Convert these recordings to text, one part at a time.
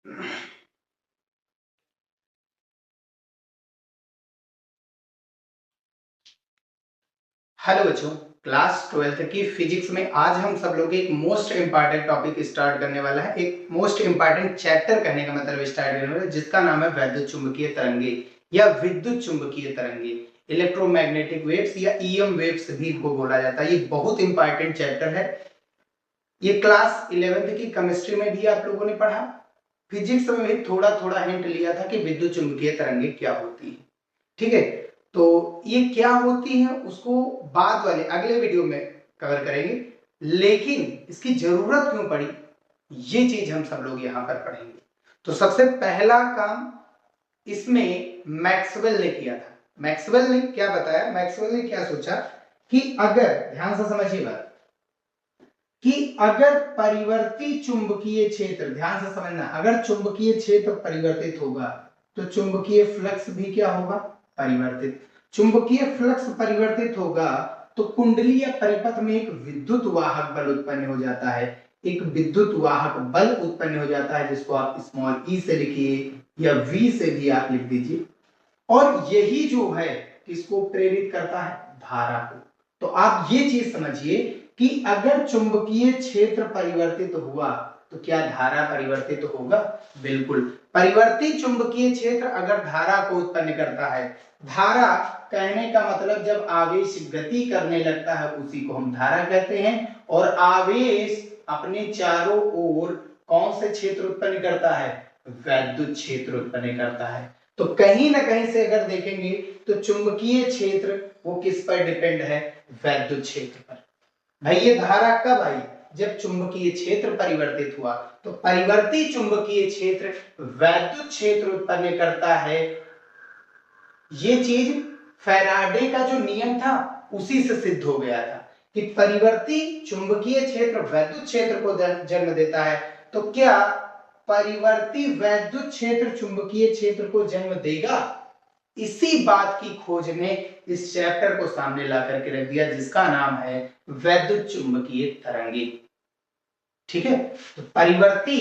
Hello बच्चों, class 12th की physics में आज हम सब लोग एक मोस्ट इंपॉर्टेंट टॉपिक स्टार्ट करने वाला है। एक मोस्ट इंपॉर्टेंट चैप्टर कहने का मतलब स्टार्ट करने वाला है, जिसका नाम है वैद्युत चुंबकीय तरंगे या विद्युत चुंबकीय तरंगे, इलेक्ट्रोमैग्नेटिक वेव्स या ईएम वेव्स भी इनको बोला जाता है। ये बहुत इंपॉर्टेंट चैप्टर है। ये क्लास 11th की केमिस्ट्री में भी आप लोगों ने पढ़ा, फिजिक्स में भी थोड़ा थोड़ा हिंट लिया था कि विद्युत चुंबकीय तरंगे क्या होती है। ठीक है, तो ये क्या होती है उसको बाद वाले अगले वीडियो में कवर करेंगे, लेकिन इसकी जरूरत क्यों पड़ी ये चीज हम सब लोग यहां पर पढ़ेंगे। तो सबसे पहला काम इसमें मैक्सवेल ने किया था। मैक्सवेल ने क्या बताया, मैक्सवेल ने क्या सोचा कि अगर, ध्यान से समझिए बात, कि अगर परिवर्ती चुंबकीय क्षेत्र, ध्यान से समझना, अगर चुंबकीय क्षेत्र परिवर्तित होगा तो चुंबकीय फ्लक्स भी क्या होगा, परिवर्तित। चुंबकीय फ्लक्स परिवर्तित होगा तो कुंडली या परिपथ में एक विद्युत वाहक बल उत्पन्न हो जाता है। एक विद्युत वाहक बल उत्पन्न हो जाता है, जिसको आप स्मॉल ई से लिखिए या वी से भी आप लिख दीजिए। और यही जो है किसको प्रेरित करता है, धारा को। तो आप ये चीज समझिए कि अगर चुंबकीय क्षेत्र परिवर्तित हुआ तो क्या धारा परिवर्तित होगा, बिल्कुल। परिवर्तित चुंबकीय क्षेत्र अगर धारा को उत्पन्न करता है, धारा कहने का मतलब जब आवेश गति करने लगता है उसी को हम धारा कहते हैं। और आवेश अपने चारों ओर कौन से क्षेत्र उत्पन्न करता है, वैद्युत क्षेत्र उत्पन्न करता है। तो कहीं ना कहीं से अगर देखेंगे तो चुंबकीय क्षेत्र वो किस पर डिपेंड है, वैद्युत क्षेत्र पर। भाई ये धारा कब आई, जब चुंबकीय क्षेत्र परिवर्तित हुआ। तो परिवर्ती चुंबकीय क्षेत्र वैद्युत क्षेत्र उत्पन्न करता है। ये चीज फैराडे का जो नियम था उसी से सिद्ध हो गया था कि परिवर्ती चुंबकीय क्षेत्र वैद्युत क्षेत्र को जन्म देता है। तो क्या परिवर्ती वैद्युत क्षेत्र चुंबकीय क्षेत्र को जन्म देगा, इसी बात की खोज ने इस चैप्टर को सामने ला करके रख दिया, जिसका नाम है वैद्युत चुंबकीय तरंगे। ठीक है, तो परिवर्ती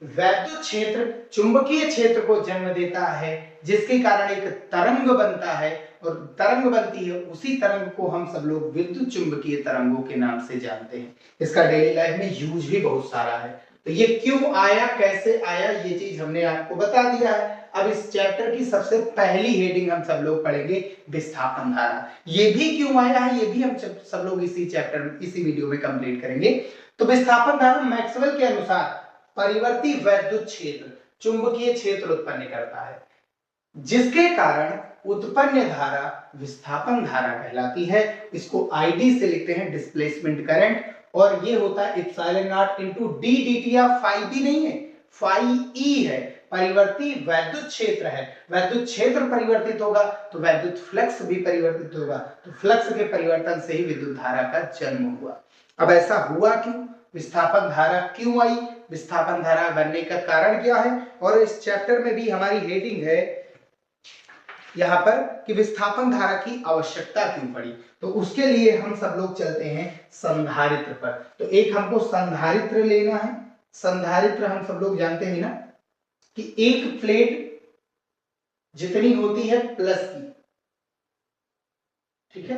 वैद्युत क्षेत्र चुंबकीय क्षेत्र को जन्म देता है, जिसके कारण एक तरंग बनता है। और तरंग बनती है, उसी तरंग को हम सब लोग विद्युत चुंबकीय तरंगों के नाम से जानते हैं। इसका डेली लाइफ में यूज भी बहुत सारा है। तो ये क्यों आया, कैसे आया, ये चीज हमने आपको बता दिया है। अब इस चैप्टर की सबसे पहली हेडिंग हम सब लोग पढ़ेंगे, विस्थापन धारा। ये भी क्यों आया है, ये भी हम सब लोग इसी चैप्टर में, इसी वीडियो में कंप्लीट करेंगे। तो विस्थापन धारा मैक्सवेल के अनुसार परिवर्ती वैद्युत क्षेत्र चुंबकीय क्षेत्र उत्पन्न करता है, जिसके कारण उत्पन्न धारा विस्थापन धारा कहलाती है। इसको आईडी से लिखते हैं, डिस्प्लेसमेंट करंट। और ये होता है epsilon naught into d dt, या फाई भी नहीं है, फाई ई है। परिवर्ती वैद्युत क्षेत्र है, वैद्युत क्षेत्र परिवर्तित होगा तो वैद्युत फ्लक्स भी परिवर्तित होगा। तो फ्लक्स के परिवर्तन से ही विद्युत धारा का जन्म हुआ। अब ऐसा हुआ क्यों, विस्थापन धारा क्यों आई, विस्थापन धारा बनने का कारण क्या है, और इस चैप्टर में भी हमारी हेडिंग है यहां पर कि विस्थापन धारा की आवश्यकता क्यों पड़ी। तो उसके लिए हम सब लोग चलते हैं संधारित्र पर। तो एक हमको संधारित्र लेना है। संधारित्र हम सब लोग जानते हैं ना कि एक प्लेट जितनी होती है प्लस की, ठीक है,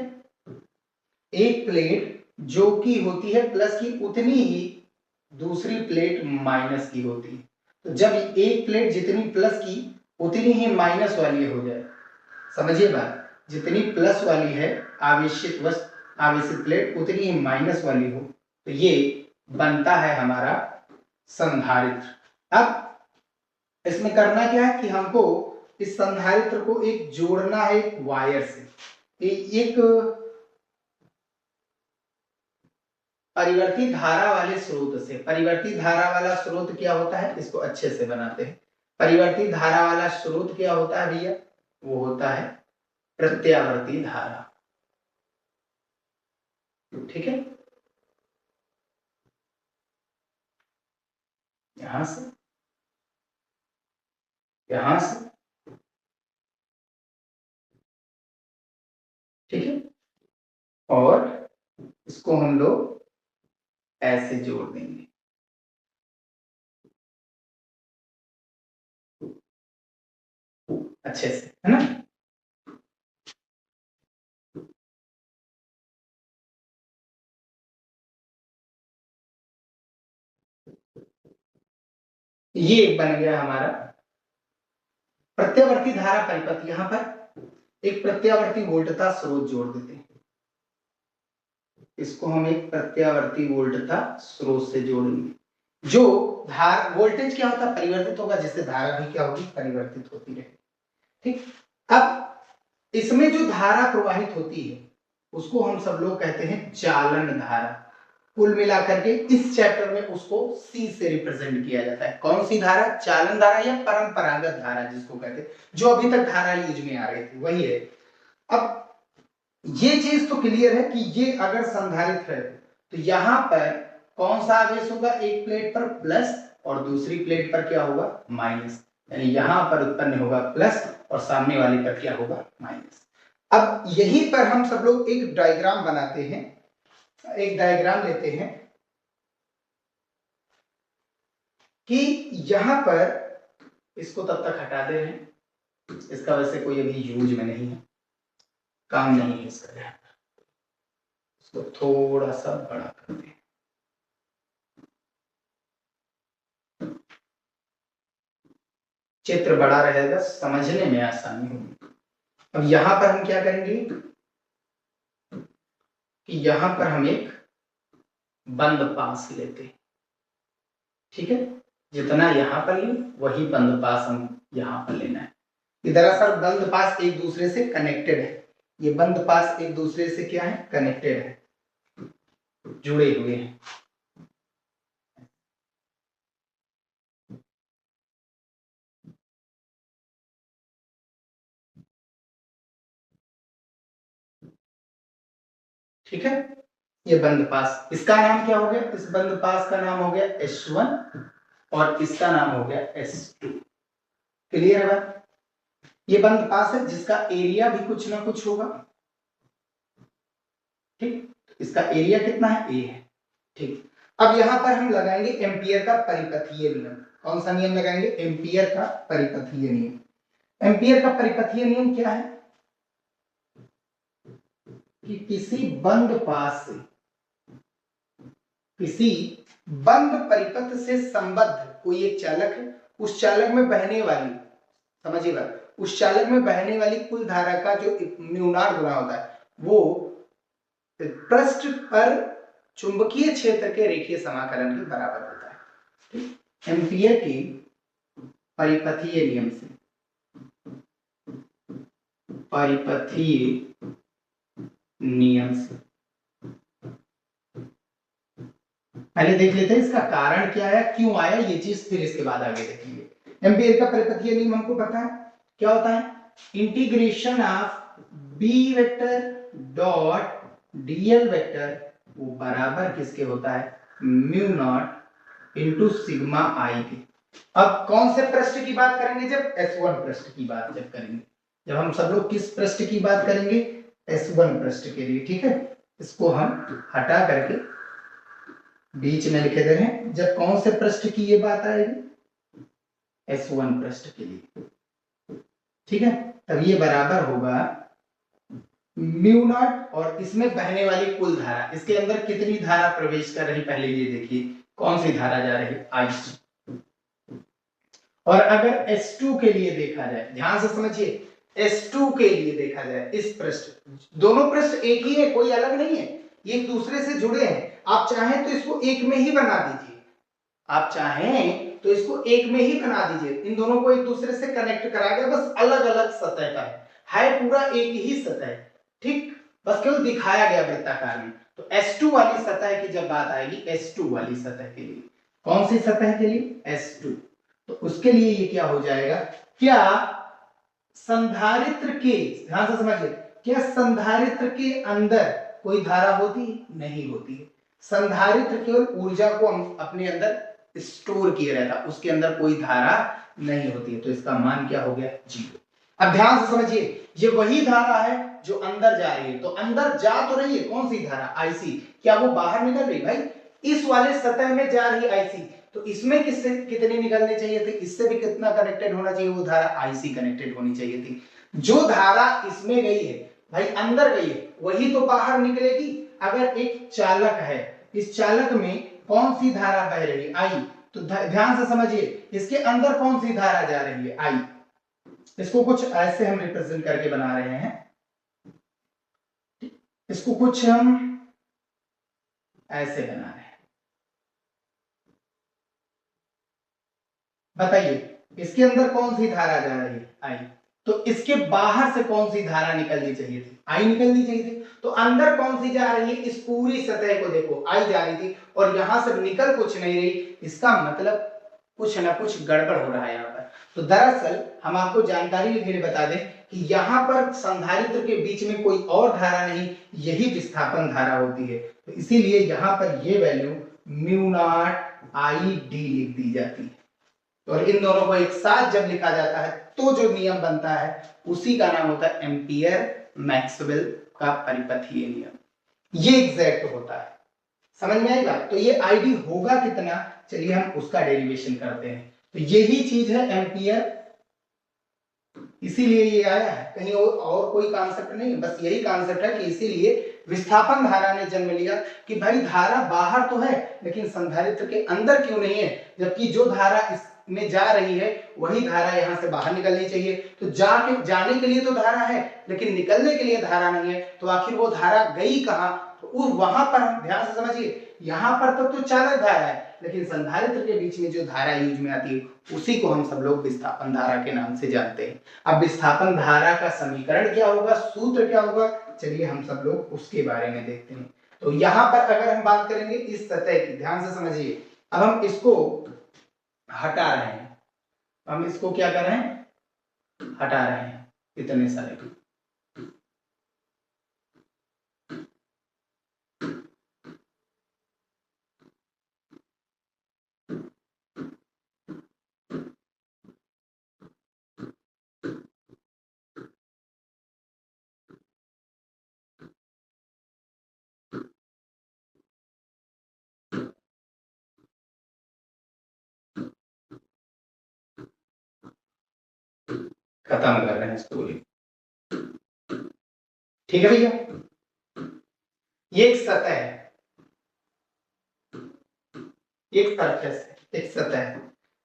एक प्लेट जो की होती है प्लस की, उतनी ही दूसरी प्लेट माइनस की होती है। तो जब एक प्लेट जितनी प्लस की उतनी ही माइनस वाली हो जाए, समझिए बात, जितनी प्लस वाली है आवेशित वस्तु, आवेशित प्लेट, उतनी ही माइनस वाली हो, तो ये बनता है हमारा संधारित्र। अब इसमें करना क्या है कि हमको इस संधारित्र को एक जोड़ना है एक वायर से, एक परिवर्ती धारा वाले स्रोत से। परिवर्ती धारा वाला स्रोत क्या होता है, इसको अच्छे से बनाते हैं। परिवर्ती धारा वाला स्रोत क्या होता है भैया, वो होता है प्रत्यावर्ती धारा। ठीक है, यहां से, यहां से, ठीक है, और इसको हम लोग ऐसे जोड़ देंगे। अच्छे से, है ना। ये एक बन गया हमारा प्रत्यावर्ती धारा परिपथ। यहां पर एक प्रत्यावर्ती वोल्टता स्रोत जोड़ देते हैं, इसको हम एक प्रत्यावर्ती वोल्टता स्रोत से जोड़ेंगे। जो धारा वोल्टेज क्या होता है, परिवर्तित होगा, जिससे धारा भी क्या होगी, परिवर्तित होती रहे। ठीक, अब इसमें जो धारा प्रवाहित होती है उसको हम सब लोग कहते हैं चालन धारा। कुल मिलाकर के इस चैप्टर में उसको सी से रिप्रेजेंट किया जाता है। कौन सी धारा, चालन धारा या परंपरागत धारा जिसको कहते हैं, जो अभी तक धारा यूज में आ रही थी वही है। अब ये चीज तो क्लियर है कि ये अगर संधारित्र है तो यहां पर कौन सा आवेश होगा, एक प्लेट पर प्लस और दूसरी प्लेट पर क्या होगा, माइनस। यानी यहां पर उत्पन्न होगा प्लस और सामने वाले पर क्या होगा, माइनस। अब यहीं पर हम सब लोग एक डायग्राम बनाते हैं, एक डायग्राम लेते हैं कि यहां पर इसको तब तक हटा दे रहे हैं, इसका वैसे कोई अभी यूज में नहीं है, काम नहीं है इसका, इसको थोड़ा सा बड़ा कर दें। चित्र बड़ा रहेगा, समझने में आसानी होगी। अब यहां पर हम क्या करेंगे कि यहां पर हम एक बंद पास लेते हैं, ठीक है। जितना यहां पर ले वही बंद पास हम यहां पर लेना है। दरअसल बंद पास एक दूसरे से कनेक्टेड है, ये बंद पास एक दूसरे से क्या है, कनेक्टेड है, जुड़े हुए हैं। ठीक है, ये बंद पास, इसका नाम क्या हो गया, इस बंद पास का नाम हो गया S1 और इसका नाम हो गया S2। क्लियर है बात। ये बंद पास है जिसका एरिया भी कुछ ना कुछ होगा, ठीक। इसका एरिया कितना है, A है, ठीक। अब यहां पर हम लगाएंगे एम्पियर का परिपथीय नियम। कौन सा नियम लगाएंगे, एम्पियर का परिपथीय नियम। एम्पियर का परिपथीय नियम क्या है कि किसी बंद पास से, किसी बंद परिपथ से संबद्ध कोई एक चालक है, उस चालक में बहने वाली, समझिएगा, उस चालक में बहने वाली कुल धारा का जो म्यू0 गुना होता है वो पृष्ठ पर चुंबकीय क्षेत्र के रेखीय समाकलन के बराबर होता है, ठीक। एम्पियर के परिपथीय नियम से, परिपथीय नियम से पहले देख लेते हैं इसका कारण क्या है, क्यों आया ये चीज, फिर इसके बाद आगे देखेंगे। एम्पियर का परिपथीय नियम हमको पता है क्या होता है, integration of B vector dot dl vector वो बराबर किसके होता है, म्यू0 इंटू सिग्मा आई के। अब कौन से पृष्ठ की बात करेंगे, जब S1 पृष्ठ की बात जब करेंगे, जब हम सब लोग किस पृष्ठ की बात करेंगे, S1 पृष्ठ के लिए, ठीक है। इसको हम हटा करके बीच में लिखे दे रहे हैं, जब कौन से पृष्ठ की ये बात आएगी, S1 पृष्ठ के लिए, ठीक है। तब ये बराबर होगा म्यू0 और इसमें बहने वाली कुल धारा, इसके अंदर कितनी धारा प्रवेश कर रही, पहले ये देखिए कौन सी धारा जा रही, I2। और अगर S2 के लिए देखा जाए, ध्यान से समझिए, S2 के लिए देखा जाए, इस पृष्ठ, दोनों पृष्ठ एक ही है, कोई अलग नहीं है, ये एक दूसरे से जुड़े हैं। आप चाहें तो इसको एक में ही बना दीजिए, आप चाहें तो इसको एक में ही बना दीजिए, इन दोनों को एक दूसरे से कनेक्ट करा के, बस अलग अलग सतह का है पूरा एक ही सतह, ठीक, बस केवल दिखाया गया वृत्ताकार में। तो S2 वाली सतह की जब बात आएगी, S2 वाली सतह के लिए, कौन सी सतह के लिए, S2, तो उसके लिए ये क्या हो जाएगा, क्या संधारित्र के, ध्यान से समझिए, क्या संधारित्र के अंदर कोई धारा होती है, नहीं होती है। संधारित्र केवल ऊर्जा को अपने अंदर स्टोर किए रहता, उसके अंदर कोई धारा नहीं होती है, तो इसका मान क्या हो गया, 0। अब ध्यान से समझिए, ये वही धारा है जो अंदर जा रही है, तो अंदर जा तो रही है कौन सी धारा, IC, क्या वो बाहर निकल रही, भाई इस वाले सतह में जा रही IC, तो इसमें किससे कितनी निकलनी चाहिए थी, इससे भी कितना कनेक्टेड होना चाहिए, वो धारा आई से कनेक्टेड होनी चाहिए थी। जो धारा इसमें गई है भाई अंदर गई है वही तो बाहर निकलेगी। अगर एक चालक है, इस चालक में कौन सी धारा बह रही है, आई, तो ध्यान से समझिए इसके अंदर कौन सी धारा जा रही है, आई। इसको कुछ ऐसे हम रिप्रेजेंट करके बना रहे हैं, इसको कुछ हम ऐसे बना रहे हैं। बताइए इसके अंदर कौन सी धारा जा रही है, आई। तो इसके बाहर से कौन सी धारा निकलनी चाहिए थी, आई निकलनी चाहिए थी। तो अंदर कौन सी जा रही है, इस पूरी सतह को देखो आई जा रही थी और यहां से निकल कुछ नहीं रही, इसका मतलब कुछ ना कुछ गड़बड़ हो रहा है यहाँ पर। तो दरअसल हम आपको जानकारी के लिए बता दें कि यहाँ पर संधारित्र के बीच में कोई और धारा नहीं, यही विस्थापन धारा होती है। तो इसीलिए यहाँ पर ये value mu not I D लिख दी जाती है। और इन दोनों को एक साथ जब लिखा जाता है तो जो नियम बनता है उसी का नाम होता है एम्पियर मैक्सवेल का परिपथीय नियम। ये एग्जैक्ट होता है, समझ में आएगा। तो ये आईडी होगा कितना, चलिए हम उसका डेरिवेशन करते हैं। तो यही चीज है एम्पियर, इसीलिए ये आया है, कहीं और कोई कॉन्सेप्ट नहीं, बस यही कॉन्सेप्ट है कि इसीलिए विस्थापन धारा ने जन्म लिया कि भाई धारा बाहर तो है लेकिन संधारित्र के अंदर क्यों नहीं है, जबकि जो धारा इसमें जा रही है वही धारा यहाँ से बाहर निकलनी चाहिए। तो जाने के लिए तो धारा है लेकिन निकलने के लिए धारा नहीं है, तो आखिर वो धारा गई कहाँ, तो वहां पर ध्यान से समझिए, यहाँ पर तो चालक धारा है लेकिन संधारित्र के बीच में जो धारा यूज में आती है उसी को हम सब लोग विस्थापन धारा के नाम से जानते हैं। अब विस्थापन धारा का समीकरण क्या होगा, सूत्र क्या होगा, चलिए हम सब लोग उसके बारे में देखते हैं। तो यहाँ पर अगर हम बात करेंगे इस सतह की, ध्यान से समझिए, अब हम इसको हटा रहे हैं, हम इसको क्या कर रहे हैं, हटा रहे हैं इतने सारे को। खत्म कर रहे हैं इसको, ठीक है भैया। ये एक सतह है, एक सरफेस है, एक सतह है।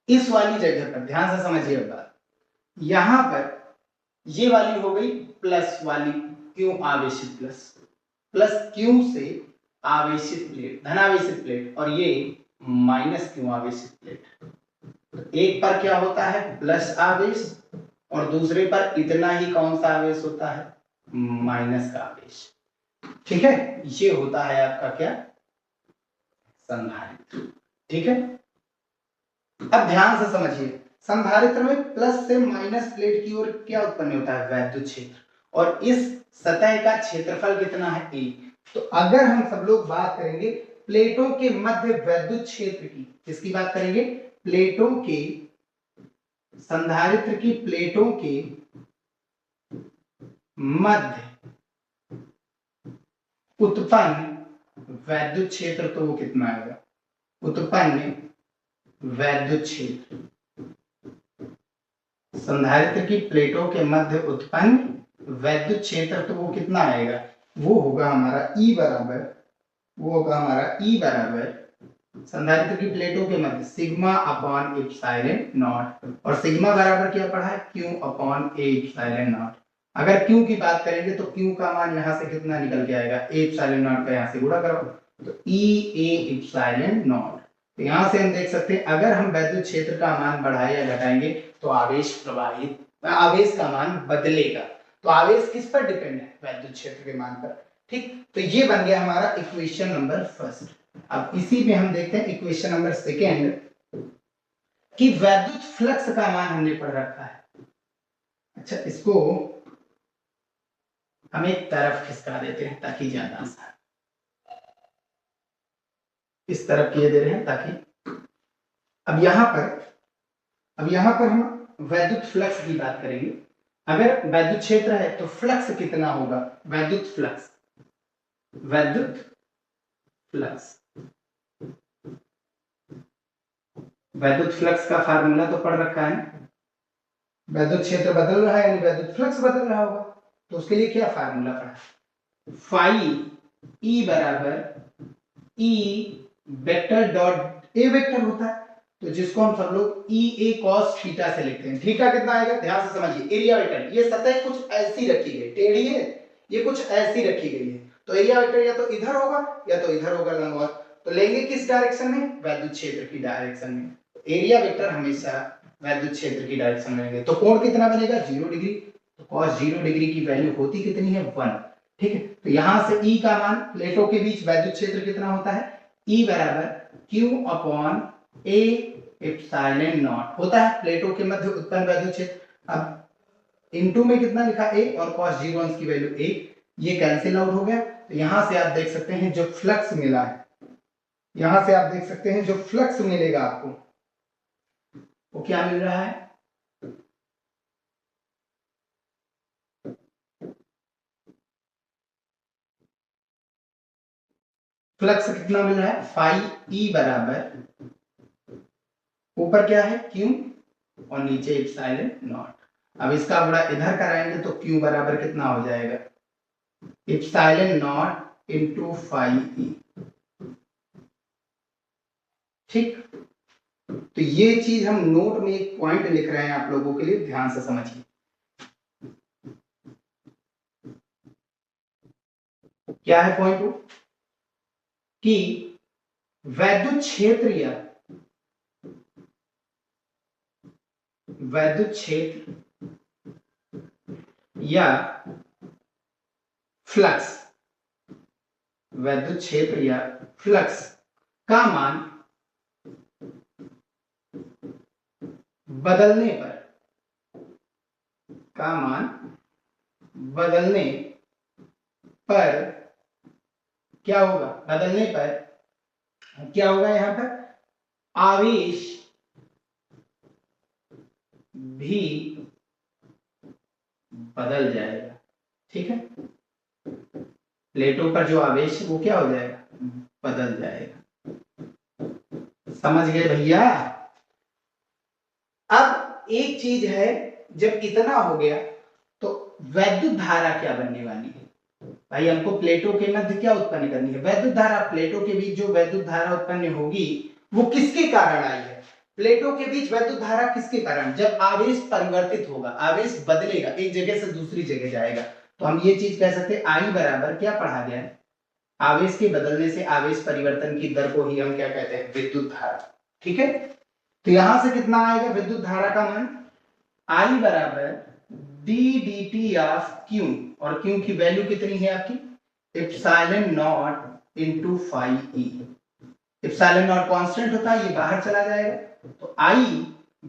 इस वाली जगह पर ध्यान से समझिए बात, यहां पर ये वाली हो गई प्लस वाली, क्यों आवेशित प्लस, प्लस क्यों से आवेशित प्लेट, धनावेशित प्लेट, और ये माइनस क्यों आवेशित प्लेट। तो एक पर क्या होता है प्लस आवेश और दूसरे पर इतना ही कौन सा आवेश होता है, माइनस का आवेश, ठीक है। ये होता है आपका क्या, संधारित्र, ठीक है। अब ध्यान से समझिए, संधारित्र में प्लस से माइनस प्लेट की ओर क्या उत्पन्न होता है, वैद्युत क्षेत्र, और इस सतह का क्षेत्रफल कितना है, ए। तो अगर हम सब लोग बात करेंगे प्लेटों के मध्य वैद्युत क्षेत्र की, किसकी बात करेंगे, प्लेटों के, संधारित्र की प्लेटों के मध्य उत्पन्न वैद्युत क्षेत्र, तो वो कितना आएगा, उत्पन्न वैद्युत क्षेत्र, संधारित्र की प्लेटों के मध्य उत्पन्न वैद्युत क्षेत्र, तो वो कितना आएगा, वो होगा हमारा ई बराबर, वो होगा हमारा ई बराबर संधारित्र की प्लेटों के मध्य सिग्मा अपॉन एप्सिलॉन नॉट, और सिग्मा बराबर क्या पढ़ा है, Q upon A epsilon not. अगर क्यू की बात करेंगे तो क्यू का मान यहाँ से कितना निकल के आएगा, ए एप्सिलॉन नॉट का यहाँ से गुणा करो तो ई ए एप्सिलॉन नॉट। तो यहाँ से हम देख सकते हैं अगर हम वैद्युत क्षेत्र का मान बढ़ाए या घटाएंगे तो आवेश प्रवाहित, आवेश का मान बदलेगा। तो आवेश किस पर डिपेंड है, वैद्युत क्षेत्र के मान पर, ठीक। तो ये बन गया हमारा इक्वेशन नंबर फर्स्ट। अब इसी में हम देखते हैं इक्वेशन नंबर सेकेंड कि वैद्युत फ्लक्स का मान हमने पढ़ रखा है। अच्छा, इसको हम एक तरफ खिसका देते हैं ताकि ज्यादा आसान, इस तरफ किए दे रहे हैं ताकि, अब यहां पर हम वैद्युत फ्लक्स की बात करेंगे। अगर वैद्युत क्षेत्र है तो फ्लक्स कितना होगा, वैद्युत फ्लक्स, वैद्युत फ्लक्स वैद्युत फ्लक्स का फार्मूला तो पढ़ रखा है ना, वैद्युत क्षेत्र बदल रहा है यानी वैद्युत फ्लक्स बदल रहा होगा, तो उसके लिए क्या फार्मूला पढ़ा, फाई ई बराबर E vector dot A vector होता है, तो जिसको हम सब लोग ई ए कॉस थीटा से लिखते हैं। थीटा कितना आएगा, ध्यान से समझिए, एरिया वेक्टर, ये सतह कुछ ऐसी रखी गई, टेढ़ी है, ये कुछ ऐसी रखी गई है, तो एरिया वेक्टर या तो इधर होगा या तो इधर होगा लंबवत, तो लेंगे किस डायरेक्शन में, वैद्युत क्षेत्र की डायरेक्शन में। एरिया वेक्टर हमेशा वैद्युत क्षेत्र की डायरेक्शन में लेंगे, तो कोण कितना बनेगा 0 डिग्री, तो cos 0 डिग्री की वैल्यू होती कितनी है 1, ठीक है। तो यहां से E का मान, प्लेटों के बीच वैद्युत क्षेत्र कितना होता है, E बराबर Q upon A epsilon not होता है, प्लेटों के मध्य उत्पन्न वैद्युत क्षेत्र। अब इनटू में कितना लिखा A और cos 0 अंश की वैल्यू 1, ये कैंसिल आउट हो गया, तो यहां से आप देख सकते हैं जो फ्लक्स मिला है, यहां से आप देख सकते हैं जो फ्लक्स मिलेगा आपको, वो क्या मिल रहा है, फ्लक्स कितना मिल रहा है, फाई ई बराबर ऊपर क्या है Q और नीचे एप्सिलॉन नॉट। अब इसका बड़ा इधर कराएंगे तो Q बराबर कितना हो जाएगा, epsilon naught into phi E, ठीक। तो ये चीज हम नोट में एक पॉइंट लिख रहे हैं आप लोगों के लिए, ध्यान से समझिए। क्या है पॉइंट, कि वैद्युत क्षेत्र या वैद्युत क्षेत्र या फ्लक्स, वैद्युत क्षेत्र या फ्लक्स का मान बदलने पर, का मान बदलने पर क्या होगा, बदलने पर क्या होगा, यहां पर आवेश भी बदल जाएगा, ठीक है। प्लेटों पर जो आवेश है वो क्या हो जाएगा, बदल जाएगा, समझ गए भैया। अब एक चीज है, जब इतना हो गया तो वैद्युत धारा क्या बनने वाली है, भाई हमको प्लेटों के मध्य क्या उत्पन्न करनी है, वैद्युत धारा। प्लेटों के बीच जो वैद्युत धारा उत्पन्न होगी वो किसके कारण आई है, प्लेटों के बीच वैद्युत धारा किसके कारण, जब आवेश परिवर्तित होगा, आवेश बदलेगा, एक जगह से दूसरी जगह जाएगा, तो हम ये चीज कह सकते हैं आई बराबर क्या पढ़ा गया है, आवेश के बदलने से आवेश परिवर्तन की दर को ही हम क्या कहते हैं, विद्युत धारा, ठीक है। तो यहां से कितना आएगा विद्युत धारा का मान, आई बराबर d d t of q, और क्यू की वैल्यू कितनी है आपकी, epsilon naught into phi E, epsilon naught constant होता है, ये बाहर चला जाएगा, तो आई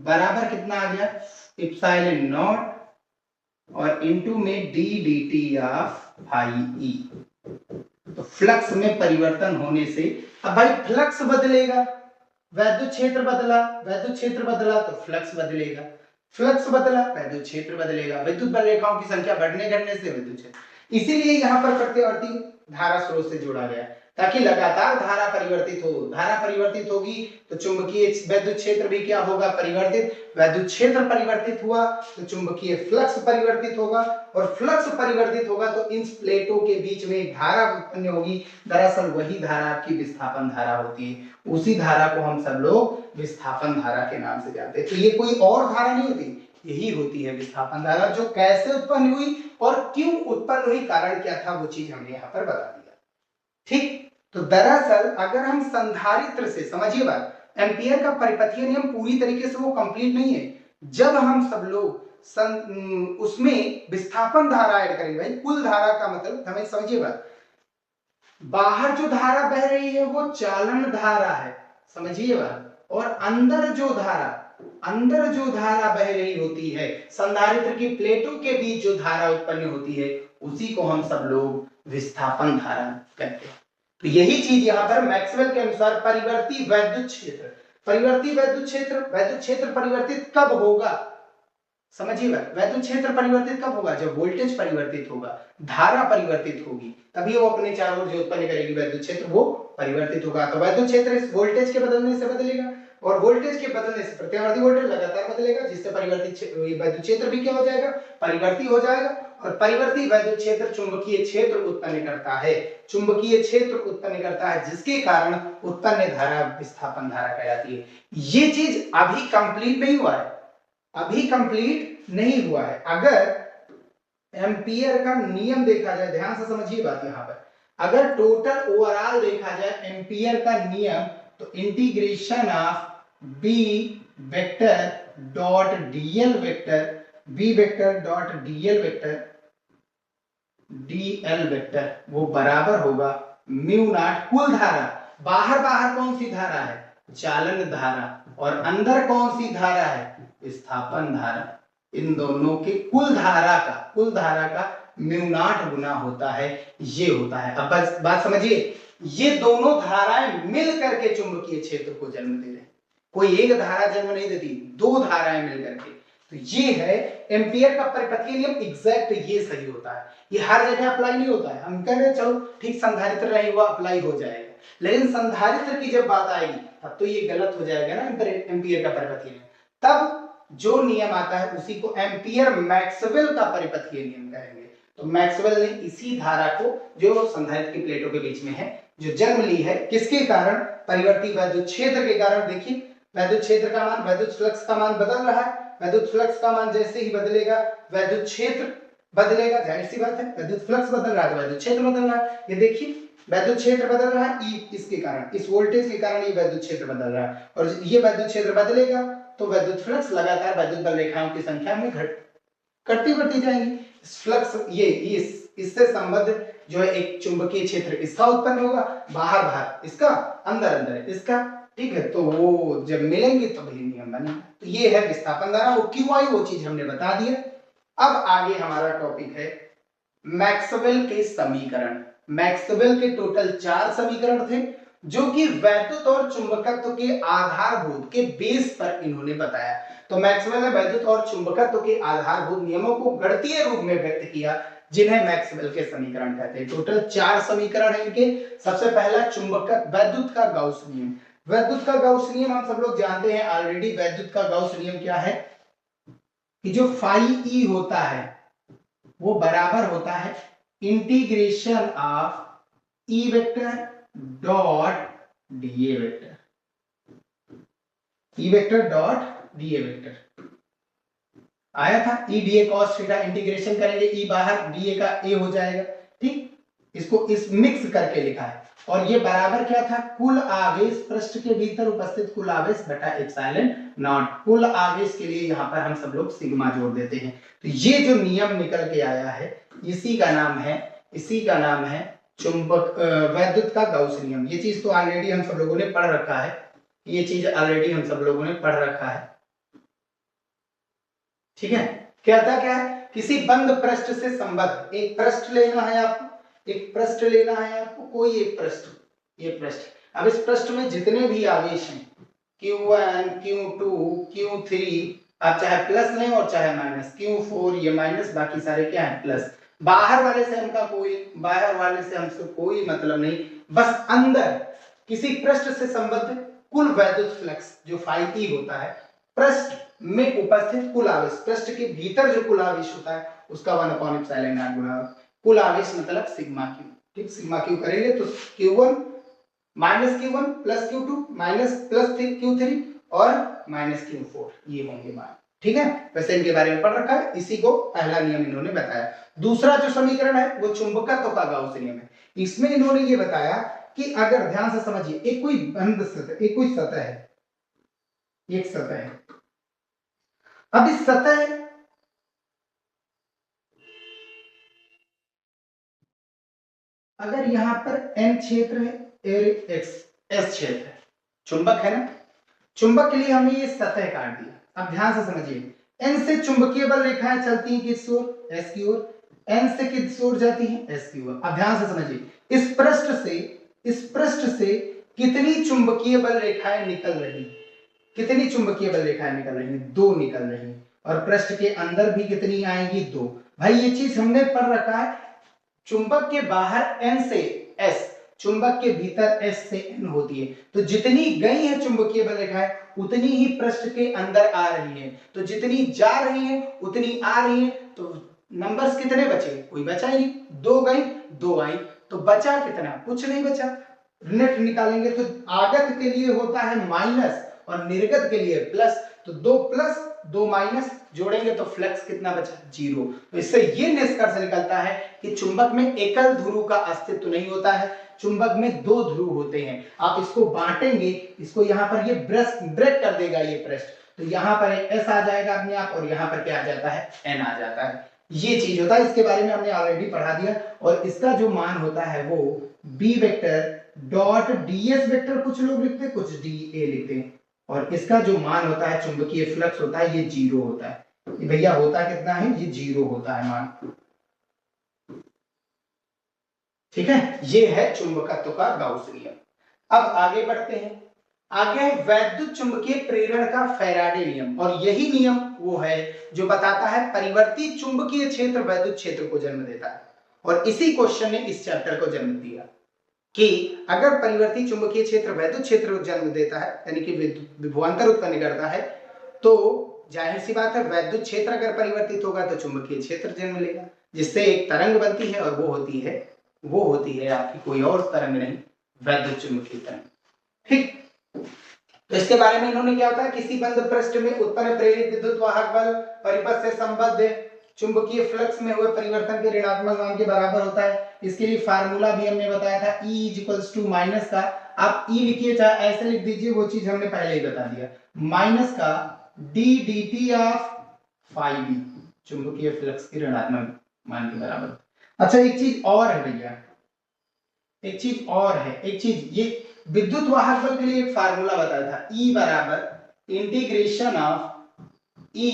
बराबर कितना आ गया, एप्सिलॉन नॉट और इनटू में d d t of phi E. तो फ्लक्स में परिवर्तन होने से, अब भाई फ्लक्स बदलेगा, वैद्युत क्षेत्र बदला, वैद्युत क्षेत्र बदला तो फ्लक्स बदलेगा, फ्लक्स बदला वैद्युत क्षेत्र बदलेगा, विद्युत रेखाओं की संख्या बढ़ने घटने से विद्युत क्षेत्र, इसीलिए यहाँ पर प्रत्यावर्ती धारा स्रोत से जोड़ा गया, ताकि लगातार धारा परिवर्तित हो, धारा परिवर्तित होगी तो चुंबकीय वैद्युत क्षेत्र भी क्या होगा, परिवर्तित, वैद्युत क्षेत्र परिवर्तित हुआ तो चुंबकीय फ्लक्स परिवर्तित होगा, और फ्लक्स परिवर्तित होगा तो इन प्लेटों के बीच में धारा उत्पन्न होगी, दरअसल वही धारा आपकी विस्थापन धारा होती है, उसी धारा को हम सब लोग विस्थापन धारा के नाम से जानते हैं। तो ये कोई और धारा नहीं होती, यही होती है विस्थापन धारा, जो कैसे उत्पन्न हुई और क्यों उत्पन्न हुई, कारण क्या था, वो चीज हमने यहाँ पर बता दिया, ठीक। तो दरअसल अगर हम संधारित्र से, समझिए बात, एम्पियर का परिपथीय नियम पूरी तरीके से वो कंप्लीट नहीं है, जब हम सब लोग उसमें विस्थापन धारा ऐड करेंगे, भाई कुल धारा का मतलब हमें समझिए बात, बाहर जो धारा बह रही है वो चालन धारा है, समझिए बात, और अंदर जो धारा बह रही होती है, संधारित्र की प्लेटों के बीच जो धारा उत्पन्न होती है, उसी को हम सब लोग विस्थापन धारा कहते हैं। तो यही चीज यहाँ पर मैक्सवेल के अनुसार परिवर्ती वैद्युत क्षेत्र, परिवर्ती वैद्युत क्षेत्र परिवर्तित कब होगा, समझिए वैद्युत क्षेत्र परिवर्तित कब होगा, जब वोल्टेज परिवर्तित होगा, धारा परिवर्तित होगी, तभी वो अपने चारों ओर जो उत्पन्न करेगी वैद्युत क्षेत्र वो परिवर्तित होगा। तो वैद्युत क्षेत्र इस वोल्टेज के बदलने से बदलेगा, और वोल्टेज के बदलने से प्रतिवर्ती वोल्टेज लगातार बदलेगा, जिससे परिवर्ती वैद्युत क्षेत्र भी क्या हो जाएगा, परिवर्ती हो जाएगा। और परिवर्ती वैद्युत क्षेत्र चुंबकीय क्षेत्र उत्पन्न करता है, चुंबकीय क्षेत्र उत्पन्न करता है, जिसके कारण उत्पन्न धारा विस्थापन धारा कहलाती है। ये चीज अभी कंप्लीट नहीं हुआ है, अभी कंप्लीट नहीं हुआ है। अगर एम्पियर का नियम देखा जाए, ध्यान से समझिए बात यहां पर, अगर टोटल ओवरऑल देखा जाए एम्पियर का नियम, तो integration of B vector dot dl vector, B vector dot dl vector, dl vector वो बराबर होगा म्यू नॉट कुल धारा। बाहर बाहर कौन सी धारा है, चालन धारा, और अंदर कौन सी धारा है, विस्थापन धारा। इन दोनों के कुल धारा का म्यू नॉट गुना होता है, ये होता है। अब बस बात समझिए, ये दोनों धाराएं मिल करके चुंबकीय क्षेत्र को जन्म दे रहे हैं, कोई एक धारा जन्म नहीं देती, दो धाराएं मिल करके। तो ये है एम्पियर का परिपथीय नियम, एग्जैक्ट ये सही होता है। ये हर जगह अप्लाई नहीं होता है। हम कह रहे चलो ठीक संधारित्र रहे हुआ अप्लाई हो जाएगा, लेकिन संधारित्र की जब बात आएगी तब तो ये गलत हो जाएगा ना एम्पियर का परिपथीय नियम। तब जो नियम आता है उसी को एम्पियर मैक्सवेल का परिपथीय नियम कहेंगे। तो मैक्सवेल ने इसी धारा को जो संधारित्र की प्लेटों के बीच में है जो जन्म ली है, किसके कारण, परिवर्ती वैद्युत क्षेत्र के कारण। देखिए वैद्युत क्षेत्र का मान, वैद्युत फ्लक्स का मान बदल रहा है, वैद्युत फ्लक्स का मान जैसे ही बदलेगा वैद्युत क्षेत्र बदलेगा, जाहिर सी बात है वैद्युत फ्लक्स बदल रहा है तो वैद्युत क्षेत्र बदल रहा है। ये देखिए वैद्युत क्षेत्र बदल रहा है, इसके कारण, इस वोल्टेज के कारण ये वैद्युत क्षेत्र बदल रहा है, और ये वैद्युत क्षेत्र बदलेगा तो वैद्युत फ्लक्स लगातार वैद्युत बल रेखाओं की संख्या में घटती बढ़ती जाएंगी। फ्लक्स ये इससे संबद्ध जो है एक चुंबकीय क्षेत्र इसका उत्पन्न होगा, बाहर बाहर इसका, अंदर अंदर इसका, ठीक है। तो वो जब मिलेंगे तब ही नियम बनेगा। तो ये है विस्थापन धारा, वो क्यों आई वो चीज हमने बता दी है। अब आगे हमारा टॉपिक है मैक्सवेल के समीकरण। मैक्सवेल के टोटल 4 समीकरण थे जो कि वैद्युत और चुंबकत्व के आधारभूत के बेस पर इन्होंने बताया। तो मैक्सवेल ने वैद्युत और चुंबकत्व के आधारभूत नियमों को गणितीय रूप में व्यक्त किया, जिन्हें मैक्सवेल के समीकरण कहते हैं। टोटल 4 समीकरण है इनके। सबसे पहला चुंबकत्व, वैद्युत का गाउस नियम। वैद्युत का गाउस नियम हम सब लोग जानते हैं ऑलरेडी। वैद्युत का गाउस नियम क्या है कि जो फाई ई होता है वो बराबर होता है integration of E vector dot DA vector, E vector dot DA vector आया था। ई डीए कॉस थीटा, इंटीग्रेशन करेंगे ई बाहर, डीए का ए हो जाएगा, ठीक। इसको इस मिक्स करके लिखा है, और ये बराबर क्या था, कुल आवेश पृष्ठ के भीतर उपस्थित कुल आवेश बटा एप्सिलॉन नॉट। कुल आवेश के लिए यहाँ पर हम सब लोग सिग्मा जोड़ देते हैं। तो ये जो नियम निकल के आया है इसी का नाम है चुंबक वैद्युत का गाउस नियम। ये चीज तो ऑलरेडी हम सब लोगों ने पढ़ रखा है, ये चीज ऑलरेडी हम सब लोगों ने पढ़ रखा है, ठीक है। कहता क्या है, किसी बंद पृष्ठ से संबद्ध एक पृष्ठ लेना है आपको, एक पृष्ठ लेना है आपको, कोई एक पृष्ठ, ये पृष्ठ। अब इस पृष्ठ में जितने भी आवेश हैं Q1, Q2, Q3, आप चाहे प्लस लें और चाहे माइनस, Q4 ये माइनस, बाकी सारे क्या है प्लस। बाहर वाले से हमसे कोई मतलब नहीं, बस अंदर किसी पृष्ठ से संबद्ध कुल वैद्युत फ्लक्स जो फाई ई होता है, पृष्ठ में उपस्थित कुल आवेश, पृष्ठ के भीतर जो कुल आवेश होता है उसका 1/ε0 गुना कुल आवेश मतलब सिग्मा क्यू, ठीक। सिग्मा क्यू करेंगे तो Q1 minus Q1 plus Q2 minus plus Q3 और माइनस Q4 ये होंगे मान, ठीक है। वैसे इनके बारे में पढ़ रखा है, इसी को पहला नियम इन्होंने बताया। दूसरा जो समीकरण है वो चुंबकत्व का गाउस नियम है। इसमें इन्होंने ये बताया कि अगर ध्यान से समझिए, एक कोई बंद सतह, एक कोई सतह है, एक सतह है। अब इस सतह अगर यहां पर n क्षेत्र है, s क्षेत्र है, चुंबक है ना, चुंबक के लिए हमने ये सतह काट दिया। अब ध्यान से समझिए, n से चुंबकीय बल रेखाएं चलती हैं किस ओर, s की ओर, n से किस ओर जाती हैं, s की ओर। अब ध्यान से समझिए, इस पृष्ठ से कितनी चुंबकीय बल रेखाएं निकल रही, कितनी चुंबकीय बल रेखाएं निकल रही हैं, 2 निकल रही हैं, और पृष्ठ के अंदर भी कितनी आएंगी, 2। भाई ये चीज हमने पढ़ रखा है, चुंबक के बाहर n से s चुंबक के भीतर S से N होती है। तो जितनी गई है चुंबकीय बल रेखाएं उतनी ही पृष्ठ के अंदर आ रही है, तो जितनी जा रही है उतनी आ रही है। तो नंबर्स कितने बचे? कोई बचा ही नहीं, 2 गई 2 आई, तो बचा कितना? कुछ नहीं बचा। नेट निकालेंगे तो आगत के लिए होता है माइनस और निर्गत के लिए प्लस, तो 2 प्लस 2 माइनस जोड़ेंगे तो फ्लक्स कितना बचा? 0। तो इससे ये निष्कर्ष निकलता है कि चुंबक में एकल ध्रुव का अस्तित्व नहीं होता है, चुंबक में 2 ध्रुव होते हैं। आप इसको बांटेंगे, इसको यहाँ पर ये ब्रेक कर देगा ये पृष्ठ, तो यहाँ पर S आ जाएगा अपने आप और यहाँ पर क्या आ जाता है? N आ जाता है। ये चीज होता है, इसके बारे में हमने ऑलरेडी पढ़ा दिया। और इसका जो मान होता है वो B vector dot ds vector, कुछ लोग लिखते हैं, कुछ dA लिखते हैं, और इसका जो मान होता है चुंबकीय फ्लक्स होता है ये 0 होता है। भैया होता कितना है? ये 0 होता है मान। ठीक है, ये है चुंबकत्व का गाउस नियम। अब आगे बढ़ते हैं। आगे है वैद्युत चुंबकीय प्रेरण का फैराडे नियम, और यही नियम वो है जो बताता है परिवर्ती चुंबकीय क्षेत्र वैद्युत क्षेत्र को जन्म देता है। और इसी क्वेश्चन ने इस चैप्टर को जन्म दिया कि अगर परिवर्ती चुंबकीय क्षेत्र वैद्युत क्षेत्र को जन्म देता है, यानी कि विभवांतर उत्पन्न करता है, तो जाहिर सी बात है वैद्युत क्षेत्र अगर परिवर्तित होगा तो चुंबकीय क्षेत्र जन्म लेगा, जिससे एक तरंग बनती है, और वो होती है आपकी कोई और तरंग नहीं, वैद्युत चुंबकीय तरंग। ठीक, तो इसके बारे में इन्होंने क्या होता है, किसी बंद पृष्ठ में उत्पन्न प्रेरित विद्युत वाहक बल परिपथ से संबद्ध चुंबकीय फ्लक्स में हुए परिवर्तन के ऋणात्मक मान के बराबर होता है। इसके लिए फार्मूला भी हमने बताया था, E इक्वल्स टू माइनस का, आप E लिखिए चाहे ऐसे लिख दीजिए, वो चीज हमने पहले ही बता दिया, माइनस का d dt of phi b चुंबकीय फ्लक्स के ऋणात्मक मान के बराबर। अच्छा, एक चीज और है भैया, एक चीज ये विद्युत वाहक बल के लिए एक फार्मूला बताया था, E बराबर integration of E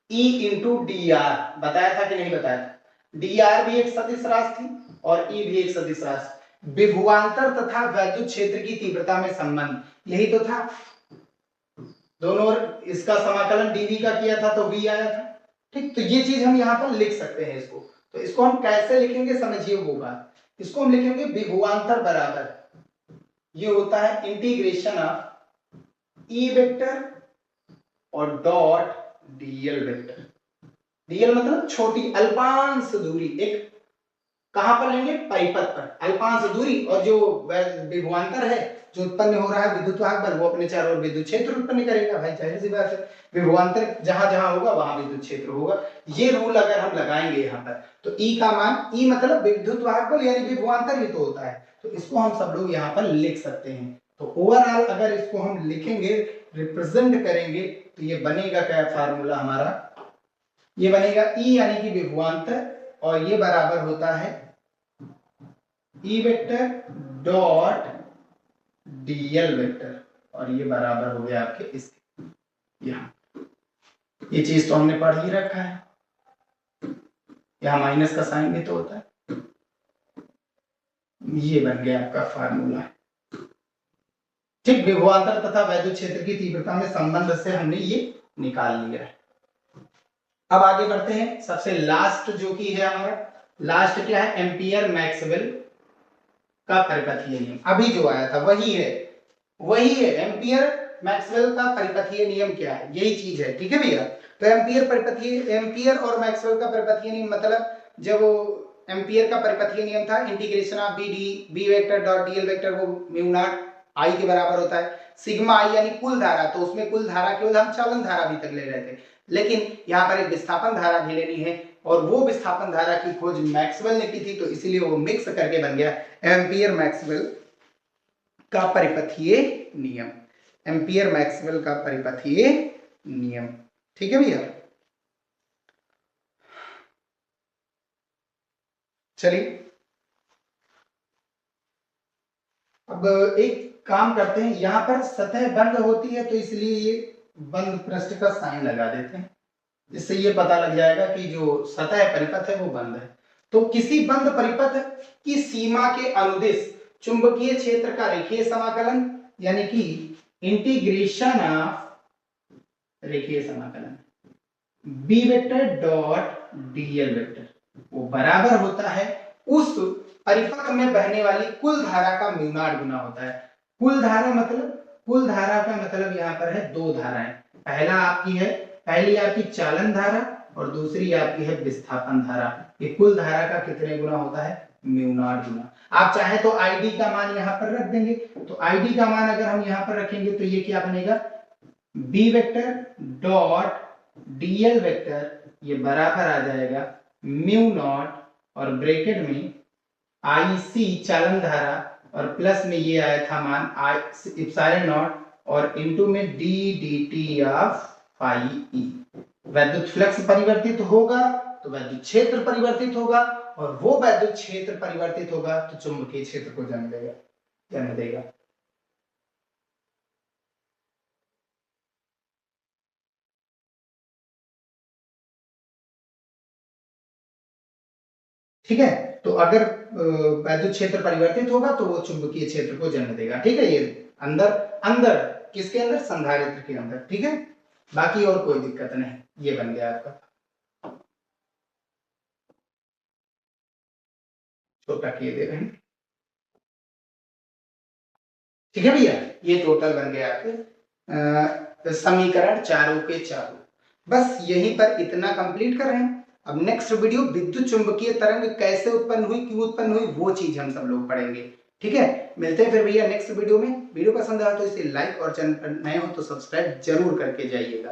into dr, बताया था कि नहीं बताया था? dr भी एक सदिश राशि थी और E भी एक सदिश राशि। विभवांतर तथा वैद्युत क्षेत्र की तीव्रता में संबंध, यही तो था। दोनों इसका समाकलन dv का किया था तो v आया था। ठीक, तो ये चीज हम यहाँ पर लिख सकते हैं इसको। तो इसको हम कैसे लिखेंगे समझिए वो बात। इसको हम लिखेंगे विभवांतर बराबर, ये होता है इंटीग्रेशन ऑफ E वेक्टर और डॉट dl वेक्टर। dl मतलब छोटी अल्पांश दूरी, एक कहां पर लेंगे? परिपथ पर, अल्पांश दूरी, और जो विभवांतर है जो उत्पन्न हो रहा है विद्युत वाहक बल, वो अपने चारों ओर विद्युत क्षेत्र उत्पन्न करेगा। भाई जाहिर सी बात है, विभवांतर जहां जहां होगा वहां विद्युत क्षेत्र होगा। ये रूल अगर हम लगाएंगे यहाँ पर, तो E का मान, E मतलब विद्युत वाहक बल यानी विभवांतर ही तो होता है, तो इसको हम सब लोग यहाँ पर लिख सकते हैं। तो ओवरऑल अगर इसको हम लिखेंगे, रिप्रेजेंट करेंगे, तो ये बनेगा क्या फार्मूला हमारा? ये बनेगा E यानी कि विभवांतर, और ये बराबर होता है E vector dot dl vector, और ये बराबर हो गया आपके इसके। यहाँ ये चीज तो हमने पढ़ ही रखा है, यहाँ माइनस का साइन भी तो होता है। ये बन गया आपका फार्मूला। ठीक, विभवांतर तथा वैद्युत क्षेत्र की तीव्रता में संबंध से हमने ये निकाल लिया है। अब आगे बढ़ते हैं, सबसे लास्ट जो की है हमारा, लास्ट क्या है? एम्पियर मैक्सवेल का परिपथीय नियम। अभी जो आया था वही है एम्पियर मैक्सवेल का परिपथीय नियम क्या है, यही चीज है। ठीक है भैया, तो एम्पियर और मैक्सवेल का परिपथीय नियम मतलब, जब एम्पियर का परिपथीय नियम था integration of B vector dot dl vector, वो म्यू नॉट I के बराबर होता है, सिग्मा I यानी कुल धारा, तो उसमें कुल धारा केवल हम चालन धारा भी तक ले रहे थे, लेकिन यहाँ पर एक विस्थापन धारा भी लेनी है, और वो विस्थापन धारा की खोज मैक्सवेल ने की थी, तो इसीलिए वो मिक्स करके बन गया एम्पियर मैक्सवेल का परिपथीय नियम। एम्पियर मैक्सवेल का परिपथीय नियम। ठीक है भैया, चलिए अब एक काम करते हैं, यहां पर सतह बंद होती है तो इसलिए ये बंद पृष्ठ का साइन लगा देते हैं, जिससे ये पता लग जाएगा कि जो सतह परिपथ है वो बंद है। तो किसी बंद परिपथ की सीमा के अनुदिश चुंबकीय क्षेत्र का रेखीय समाकलन, यानी कि इंटीग्रेशन ऑफ रेखीय समाकलन B vector dot dl vector, वो बराबर होता है उस परिपथ में बहने वाली कुल धारा का म्यू नॉट गुना होता है। कुल धारा का मतलब यहाँ पर है दो धाराएं। पहली आपकी चालन धारा और दूसरी आपकी है विस्थापन धारा। ये कुल धारा का कितने गुना होता है? म्यू नॉट गुना। आप चाहे तो आईडी का मान यहाँ पर रख देंगे, तो आईडी का मान अगर हम यहाँ पर रखेंगे तो ये क्या बनेगा? B vector dot dl vector, ये बराबर आ जाएगा म्यू नॉट और ब्रैकेट में आई सी चालन धारा और प्लस में ये आया था मान आई इप्सिलॉन नॉट और इनटू में d d t of phi E. वैद्युत फ्लक्स परिवर्तित होगा तो वैद्युत क्षेत्र परिवर्तित होगा, और वो वैद्युत क्षेत्र परिवर्तित होगा तो चुंबकीय क्षेत्र को जन्म देगा। ठीक है, तो अगर वैद्युत क्षेत्र परिवर्तित होगा तो वो चुंबकीय क्षेत्र को जन्म देगा। ठीक है, ये अंदर किसके अंदर? संधारित्र के अंदर। ठीक है, बाकी और कोई दिक्कत नहीं। ये बन गया आपका, छोटा किए दे रहे हैं। ठीक है भैया, ये टोटल बन गया आपके समीकरण चारों के चारों। बस यहीं पर इतना कंप्लीट कर रहे हैं। अब नेक्स्ट वीडियो विद्युत चुंबकीय तरंग कैसे उत्पन्न हुई, क्यों उत्पन्न हुई, वो चीज हम सब लोग पढ़ेंगे। ठीक है, मिलते हैं फिर भैया नेक्स्ट वीडियो में। वीडियो पसंद आया तो इसे लाइक और चैनल पर नए हो तो सब्सक्राइब जरूर करके जाइएगा।